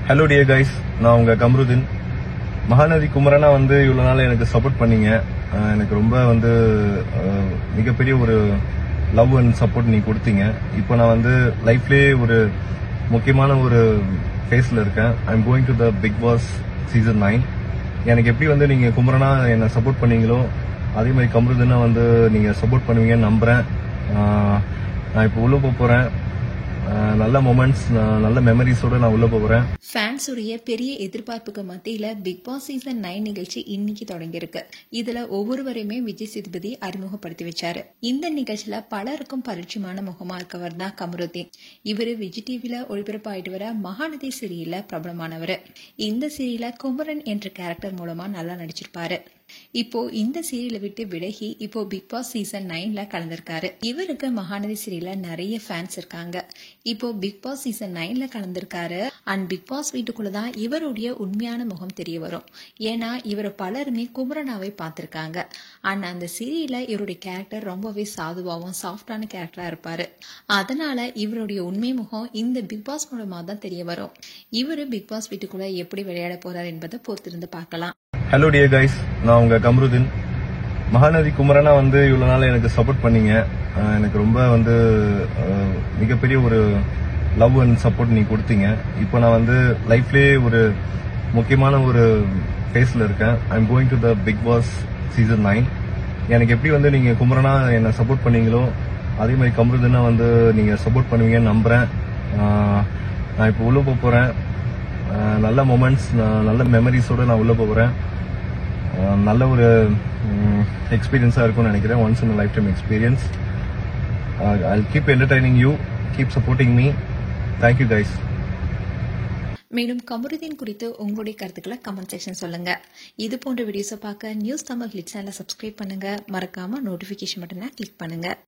Hello dear guys, நான் உங்க கம்ருதீன். மகாநதி குமரனா இவ்வளவு நாள் எனக்கு சப்போர்ட் பண்ணீங்க. எனக்கு ரொம்ப மிகப்பெரிய ஒரு லவ் அண்ட் சப்போர்ட் நீ கொடுத்தீங்க. இப்போ நான் லைஃப்லயே ஒரு முக்கியமான ஒரு ஃபேஸ்ல இருக்கேன். I am going to the Bigg Boss season 9. எனக்கு எப்படி நீங்க குமரனா என்ன சப்போர்ட் பண்ணீங்களோ அதே மாதிரி கம்ருதீனா நீங்க சப்போர்ட் பண்ணுவீங்கன்னு நம்புறேன். நான் இப்போ உள்ள போறேன். நல்ல மொமெண்ட்ஸ், நல்ல மெமரிஸோட நான் உள்ள போறேன். ஃபேன்ஸ் உடைய பெரிய எதிர்பார்ப்புக்கு மத்தியில பிக் பாஸ் சீசன் 9 நிகழ்ச்சி இன்னைக்கு தொடங்கியிருக்கு. இதுல ஒவ்வொருவரையுமே விஜய் சேதுபதி அறிமுகப்படுத்தி வச்சாரு. இந்த நிகழ்ச்சியில பலருக்கும் பரிச்சயமான முகமா இருக்கவர் தான் கமருதீன். இவரு விஜய் டிவில ஒளிபரப்பாயிட்டு வர மகாநதி சீரியல்ல பிரபலமானவர். இந்த சீரியல்ல குமரன் என்ற கேரக்டர் மூலமா நல்லா நடிச்சிருப்பாரு. இப்போ இந்த சீரியலை விட்டு விலகி இப்போ பிக் பாஸ் சீசன் 9ல கலந்திருக்காரு. இவருக்கு மகாநதி சீரியல்ல நிறைய ஃபேன்ஸ் இருக்காங்க. இப்போ பிக் பாஸ் சீசன் 9ல கலந்திருக்காரு. அண்ட் பிக் பாஸ் வீட்டுக்குள்ளதான் இவருடைய உண்மையான முகம் தெரிய வரும். ஏன்னா இவரை பலருமே குமரனாவை பார்த்திருக்காங்க. அண்ட் அந்த சீரியல்ல இவருடைய கேரக்டர் ரொம்பவே சாதுவாகவும் சாஃப்டான கேரக்டரா இருப்பாரு. அதனால இவருடைய உண்மை முகம் இந்த பிக் பாஸ் மூலமா தான் தெரிய வரும். இவரு பிக் பாஸ் வீட்டுக்குள்ள எப்படி விளையாட போறார் என்பதை பொறுத்திருந்து பார்க்கலாம். ஹலோ டியர் கைஸ், நான் உங்க கம்ருதீன். மகாநதி குமரனா இவ்வளவு நாள் எனக்கு சப்போர்ட் பண்ணீங்க. எனக்கு ரொம்ப மிகப்பெரிய ஒரு லவ் அண்ட் சப்போர்ட் நீ கொடுத்தீங்க. இப்போ நான் லைஃப்லயே ஒரு முக்கியமான ஒரு ஃபேஸ்ல இருக்கேன். I am going to the Bigg Boss season 9. எனக்கு எப்படி நீங்க குமரனா என்ன சப்போர்ட் பண்ணீங்களோ அதே மாதிரி கம்ருதீனா நீங்க சப்போர்ட் பண்ணுவீங்கன்னு நம்புறேன். நான் இப்போ உள்ள போறேன். நல்ல மொமெண்ட்ஸ், நல்ல மெமரிஸோட நான் உள்ள போறேன். நல்ல ஒரு எக்ஸ்பீரியன்ஸா இருக்கும்னு நினைக்கிறேன். Once in life time experience. I'll keep entertaining you, keep supporting me. Thank you guys. மேலும் கமருதீன் குறித்து உங்களுடைய கருத்துக்களை கமெண்ட் செக்ஷன் சொல்லுங்க. இது போன்ற வீடியோஸை பார்க்க நியூஸ் தமிழ் ஹிட் சேனலை சப்ஸ்கிரைப் பண்ணுங்க. மறக்காம நோட்டிபிகேஷன் பட்டனை கிளிக் பண்ணுங்க.